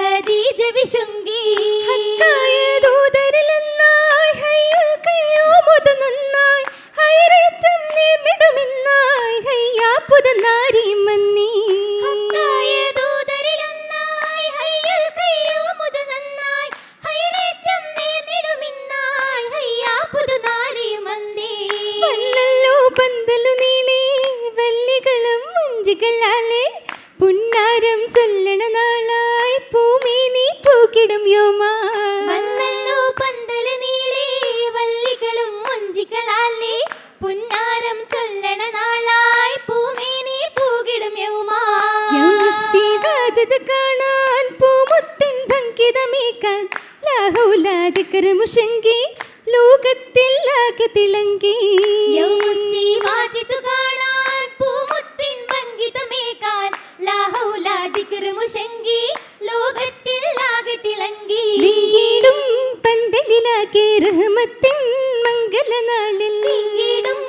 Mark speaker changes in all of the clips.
Speaker 1: ഖദീജ വിശുങ്കി
Speaker 2: ദൂതരിലെന്നായി ഹയ്യുൽ ഖയ്യൂമുദ് നന്നായി ഹൈറേറ്റം നേർന്നിടുമെന്നായി ഹയ്യാ പുതുനാരി മന്നി
Speaker 1: ദൂതരിലെന്നായി ഹയ്യുൽ ഖയ്യൂമുദ് നന്നായി ഹൈറേറ്റം നേർന്നിടുമെന്നായി ഹയ്യാ പുതുനാരി മന്നി
Speaker 2: വന്നല്ലോ പന്തലു നീളേ വല്ലികളും വഞ്ചികളാലേ പുന്നാരം ചൊല്ലണ നാളായി പൂമേനി പൂക്കിടും യോമാ
Speaker 1: വന്നല്ലോ പന്തല് നീളേ വല്ലികളും വഞ്ചികളാലേ പുന്നാരം ചൊല്ലണ നാളായി പൂമേനി പൂകിടും യൗമാ
Speaker 2: യൗമുസ്സിവാജത് കാണാൻ പൂമുത്തിൻ ഭംഗിതമേക്കാൻ ലാഹൗലാദിക്കരമുഷങ്കി ലോകത്തിൽ ആകെ തിളങ്ങി
Speaker 1: യൗമുസ്സിവാജത് കാണാൻ പൂമുത്തിൻ ഭംഗിതമേക്കാൻ ലാഹൗലാദിക്കരമുഷങ്കി ലോകത്തിൽ ആകെ തിളങ്ങി
Speaker 2: നീങ്ങിടും പന്തലിലാകെ റഹ്മത്തിൻ മംഗളനാളിൽ
Speaker 1: നീങ്ങിടും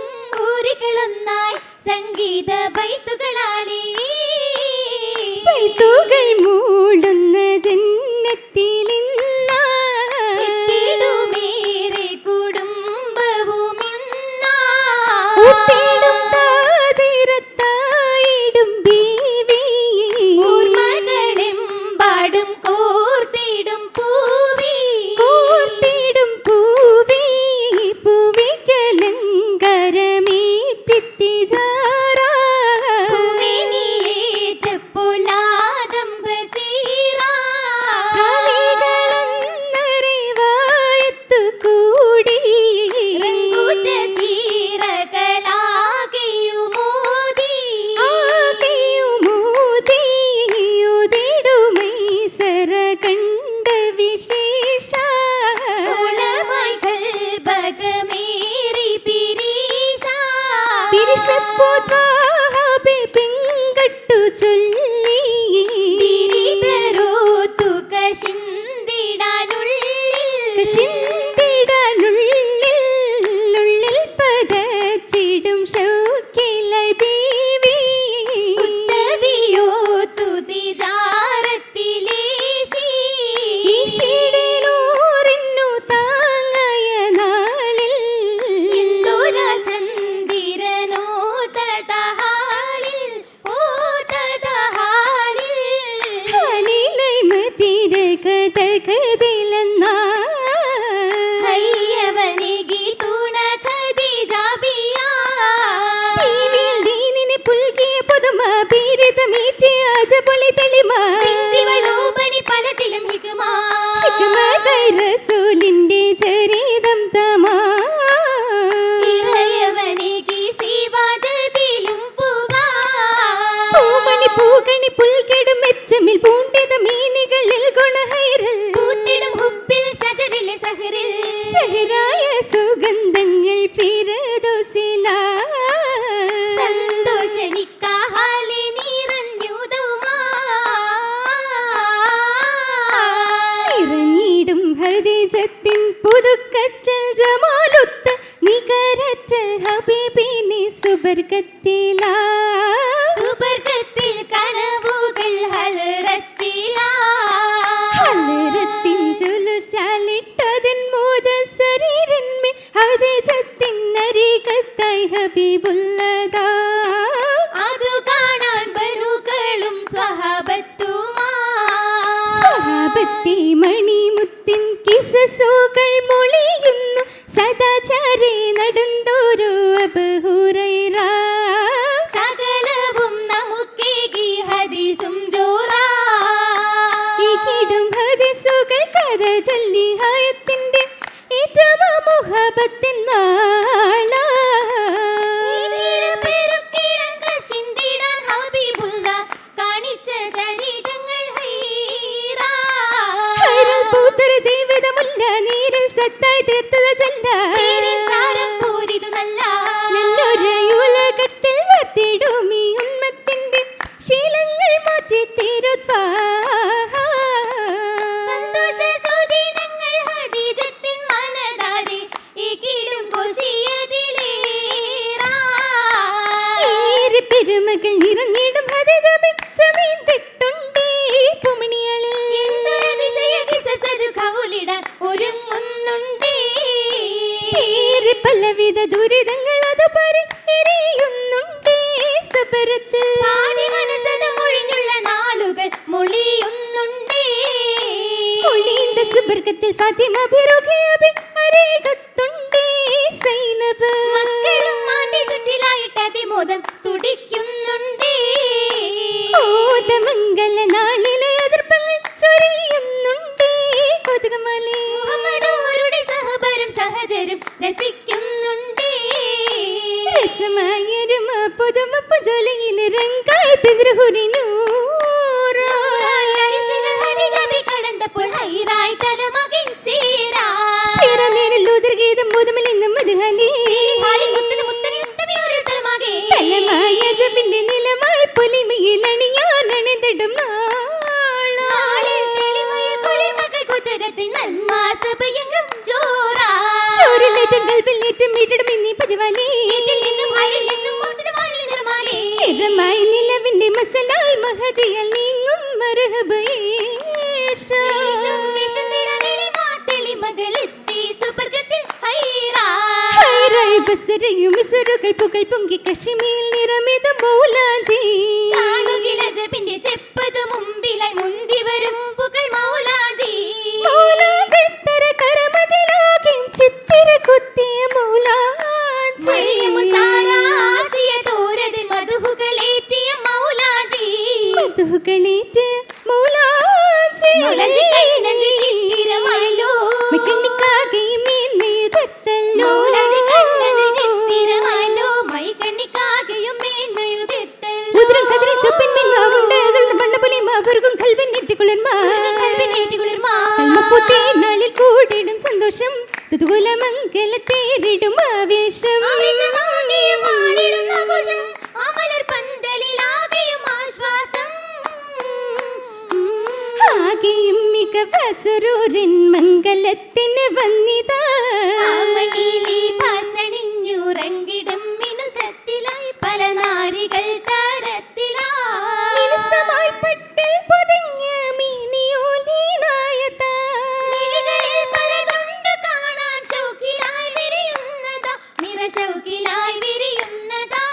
Speaker 1: ഊരികളൊന്നായി സംഗീത ബൈത്തുകളാലേ
Speaker 2: ബൈത്തുകൾ മൂടുന്ന ജന്നത്തിലിന്നാ
Speaker 1: എത്തിടുമേറെ കുടുംബവുമിന്നാ
Speaker 2: ഒത്തിടും താജിറത്തായിടും ബീവി
Speaker 1: ഓർമ്മകളെമ്പാടും കോർത്തിടും പൂവി
Speaker 2: കോർത്തിടും പൂവി പൂവിക്കലങ്കാരമേറ്റിത്തിജാറാ
Speaker 1: പൂമേനിയേറ്റപ്പൊലാദം ബസീറാ
Speaker 2: കവികളന്നറിവായത്തു കൂടി
Speaker 1: റങ്കൂറ്റ സീറകളാകെയുമോദി
Speaker 2: ആകെയുമോദി ഉദിടുമൈസറ കണ്ട വിശേഷ
Speaker 1: ഓളമായി കൽബകമേറി പിരീഷാ
Speaker 2: പിരിശപ്പൂത്വാഹബി പിങ്കട്ടു ചൊല്ലി
Speaker 1: പിരിതരോത്തു കശിന്തിടാനുള്ളിൽ
Speaker 2: ഉള്ളിൽ പദച്ചിടും ഷൗക്കിലായി ബീവി
Speaker 1: ഉത്തവിയോത്തു തിജാറത്തിലേശി
Speaker 2: ഈശിടിനൂറിന്നു താങ്ങായ നാളിൽ
Speaker 1: എന്തൊരാ ചന്ദിരനോ തതഹാലിൽ ഓ തതഹാലിൽ
Speaker 2: ഖലീലൈ മദീന കഥകതിലെന്നാ
Speaker 1: ഹയ്യവനികി തുണ ഖദീജാബിയാ
Speaker 2: ബീവിയിൽ ദീനിനെ പുൽകിയ പുതുമ ബീരിതമേറ്റിയ അജപൊളി തെളിമ
Speaker 1: ബിന്ദിവളോപനി പലതിലും ഹിക്മാ
Speaker 2: ഹിക്മത്തായി റസൂലിന്റെ ചരിതം തമാ
Speaker 1: ഇറയവനികി സീവാജതിലും പുകാ
Speaker 2: പൂമണി പൂകണി പുൽകെടും മെച്ചമിൽ പൂണ്ടിത മീനികളിൽ ഗുണഹൈറൽ
Speaker 1: പൂത്തിടും ഹുബ്ബിൽ ഷജറിലെ സഹറിൽ
Speaker 2: സഹരായ സുഗന്ധങ്ങൾ ഫിറദോസിലാ
Speaker 1: സന്തോഷനിക്കാഹാലെ നിറഞ്ഞുതുമാ
Speaker 2: നിറഞ്ഞിടും ഹദീജത്തിൻ പുതുക്കത്തിൽ ജമാലുത്ത് നികരറ്റ ഹബീബിനെ സുബർക്കത്തിലാ
Speaker 1: സുബർക്കത്തിൽ കനവുകൾ ഹലറത്തിലാ
Speaker 2: ഹലറത്തിൻ ജുലുസാലിട്ടതിൻ മൂദസരീരിന്മേൽ ഹദീജത്തിൻ അരികത്തായി ഹബീബുള്ളതാ
Speaker 1: അതു കാണാൻ ബനുക്കളും സ്വഹാബത്തുമാ
Speaker 2: സ്വഹാബത്തെ മണിമുത്തിൻ കിസസുകൾ മൊഴിയുന്നു സദാചാരേ നടന്തോരോ അബൂഹുറൈറ
Speaker 1: സകലവും നമുക്കേകി ഹദീസും ജോറാ
Speaker 2: ഈകിടും ഹദീസുകൾ കഥ ചൊല്ലി ഹയത്തിന്റെ ഏറ്റവും മുഹബത്തിൻ നാളാ
Speaker 1: പെരുക്കിടങ്ക ചിന്തിടാൻ ഹബീബുള്ള കാണിച്ച ചരിതങ്ങൾ ഹൈറാ
Speaker 2: ഹൈറൽ പൂത്തര ജീവിതമുല്ല നീരിൽ സത്തായി തീർത്തത് ചൊല്ല
Speaker 1: പേരിൽ സാരം പൂരിതു നല്ല
Speaker 2: നല്ലൊരു ഉലകത്തിൽ വർത്തിടും ഈ ഉന്മത്തിന്റെ ശീലങ്ങൾ മാറ്റി തീരുത്വാ
Speaker 1: സന്തോഷ സുദിനങ്ങൾ ഹദീജത്തിൻ മനതാരി ഈകിടും ഖുശിയതിലേറാ
Speaker 2: ഏറെ പെരുമകൾ നിറഞ്ഞിടും ഹദീജ ബിച്ചമീൻ തിട്ടുണ്ടേ പൂമണിയാളിൽ പലവിധ ദുരിതങ്ങൾ അത് പരിഹരിയുന്നുണ്ടേ സബരത്തിൽ
Speaker 1: പാടി മനസ്സതമൊഴിഞ്ഞുള്ള നാളുകൾ മൊഴിയുന്നുണ്ടേ
Speaker 2: ഒളിந்த സുബർക്കത്തിൽ ഫാത്തിമ ബിറുഖിയബി അരേകത്തുണ്ടേ സൈനബ്
Speaker 1: മക്കളും മാന്റെ ചുറ്റിലായിട്ട് അതിമോദം തുടിക്കുന്നുണ്ടേ
Speaker 2: ഓതമംഗല നാളിലെ എതിർപ്പങ്ങൾ ചൊരിയുന്നുണ്ടേ കൊതുകമാലി
Speaker 1: മുഹമ്മദോരുടെ സഹബരും സഹചരും രസിക്കുന്നുണ്ടേ
Speaker 2: രസമായൊരുമ പുതുമ പുജോലയിൽ രംഗായി തിരുഹുരിനൂറായി
Speaker 1: അരിശകൾ ഹരികവി കടന്നപ്പോൾ ഹൈറായി തലമകിൻ ചേരാ
Speaker 2: ചേരനേരല്ലൂതർഗീതം ബോധമിൽ നിന്നും മധുഹലി
Speaker 1: ഹാലിൽ മുത്തന് മുത്തന് ഉത്തമയൊരു തലമകേ
Speaker 2: തലമായ ജബിന്റെ നിലമായി പൊലിമയിൽ അണിയാൻ അണിതിടും
Speaker 1: നാളിൽ തെളിമയിൽ കുളിർമകൾ കുതിരത്തിൽ നന്മാസഭയങ്ങും ജോറാ
Speaker 2: ചോറിലേറ്റം കൽപ്പിലേറ്റം വീട്ടിടും എന്നീ പതിവാലി
Speaker 1: ഇതിൽ നിന്നും ഹരിൽ നിന്നും മുട്ടിന് മാലി നിർമാലേ
Speaker 2: നിറമായി നിലവിന്റെ മസലായി മഹതിയൽ നീങ്ങും മരഹബ്
Speaker 1: വേഷം വേഷം തേടാനിലെ മാതെളിമകളെത്തി സുബർഗത്തിൽ ഹൈറാ
Speaker 2: ബസരയും മിസറുകൾ പുകൾ പൊങ്കി കശ്മീർ നിറമിത മൗലാജി
Speaker 1: കാണുകില ജബിന്റെ ചെപ്പത് മുമ്പിലായി മുന്തി വരും പുകൾ മൗലാജി
Speaker 2: മൗലാജിത്തര കരമതിലാകിം ചിത്തിര കുത്തിയ മൗലാജി
Speaker 1: മറിയമു സാരാസിയ തോരതിൽ മധുഹുകളേറ്റിയ മൗലാജി
Speaker 2: മധുകളേറ്റ് മൗലാജി
Speaker 1: മൗലാജി കൈനഞ്ചി ചിത്തിരമല്ലോ
Speaker 2: മിക്കണ്ണിക്കാകെ മേന്മയുതത്തല്ലോ
Speaker 1: മൗലാജി കണ്ണത് ചിത്തിരമല്ലോ മൈ കണ്ണിക്കാകെയും മേന്മയുതെത്തല്ലോ
Speaker 2: ഉദരം കതിരി ചൊപ്പിൻ മിന്നാവുണ്ട് മണ്ണപൊലി മാവർഗും കൽവിൻ നെറ്റിക്കുളിർമാ
Speaker 1: കൽവിനേറ്റുകുളിർമാ
Speaker 2: കൽമപ്പൂത്തേ നാളിൽ കൂടിടും സന്തോഷം തുതുകുലമംഗലത്തേറിടും ആവേശം
Speaker 1: ആവേശമാകെയും ആടിടുന്ന ആഘോഷം അമലർ പന്തലിലാകെയും ആശ്വാസം
Speaker 2: ആകെയും മികവസുരൂരിൻ മംഗലത്തിന് വന്നിതാ
Speaker 1: ആമണിയിലെ ഭാസണിഞ്ഞുറങ്ങിടും മിനുസത്തിലായി പല നാരികൾ തരത്തിലായി
Speaker 2: മിനുസമായി പട്ടിൽ പൊതിഞ്ഞ മീനിയോലീനായതാ
Speaker 1: മിഴികളിൽ പലതുണ്ട് കാണാൻ ശൗക്കിലായി വിരിയുന്നതാ നിറശൗക്കിലായി വിരിയുന്നതാ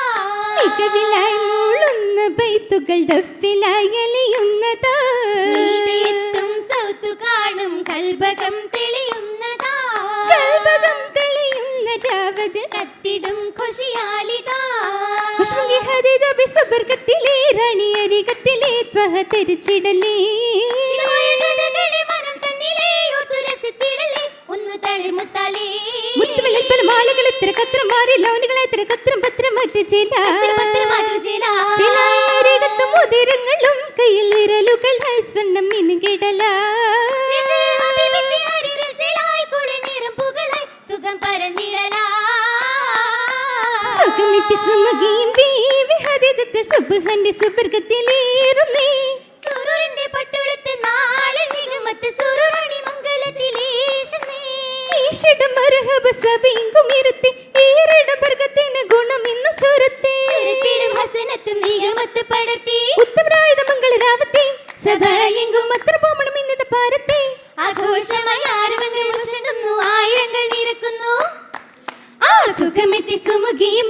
Speaker 2: മികവിലായി മൂളുന്ന ബൈത്തുകൾ ദഫിലായി അലിയുന്നതാ
Speaker 1: നീതയെത്തും സൗത്തു കാണും കൽബകം തെളിയുന്നതാ
Speaker 2: കൽബകം തെളിയുന്ന രാവതിൽ
Speaker 1: കത്തിടും ഖുശിയാലിതാ
Speaker 2: കുഷ്മി ഹദീജ ബിസബർക്കത്തിലെ റാണി അരികത്തിലെ ത്വഹ തെരിച്ചിടലേ
Speaker 1: ഇതുമായ കഥകളെ മനം തന്നിലേ ഓർത്തു രസിത്തിടലേ ഒന്ന് തളിർമുത്താലേ
Speaker 2: മുത്തുവിളിൽ പല മാലകൾ എത്ര കത്രം മാറി ലോനുകൾ എത്ര കത്രം പത്രം മറ്റു ചില
Speaker 1: പത്രമാറ്റൽ ചേല
Speaker 2: ചില അരികത്തും ഉദരങ്ങളും കയ്യിൽ വിരലുകൾ സ്വർണ്ണം മിനുകിടല
Speaker 1: ഹബീബിന്റെ അരികിൽ ചേലായി കൂടെ നിറം പുകളായി സുഖം പരന്നിടലാ
Speaker 2: സുഖമിത്തി സുമകിയും ബീവി ഹദീജത്തിൽ സുബ്ഹാന്റെ സുബർക്കത്തിലേറുന്നേ
Speaker 1: സുരൂരിന്റെ പട്ടുടുത്ത് നാളിൽ നിഗമത്ത് സുരൂരണി മംഗലത്തിലേശുന്നേ
Speaker 2: ഈശിടം മർഹബ സബീങ്കും ഇരുത്തി ഈരിടം ബർക്കത്തിന് ഗുണം ഇന്നു ചുരത്തി
Speaker 1: ചുരത്തിടും ഹസനത്തും നിഗമത്ത് പടർത്തി
Speaker 2: ഉത്തമരായുധ മംഗളരാവത്തി സഭയെങ്കും അത്ര പോമണം ഇന്നത്തെ പാരത്തി
Speaker 1: ആഘോഷമായി ആരവങ്ങൾ മുഴങ്ങുന്നു ആയിരങ്ങൾ നിരക്കുന്നു ആ സുഖമെത്തി സുമുഖിയും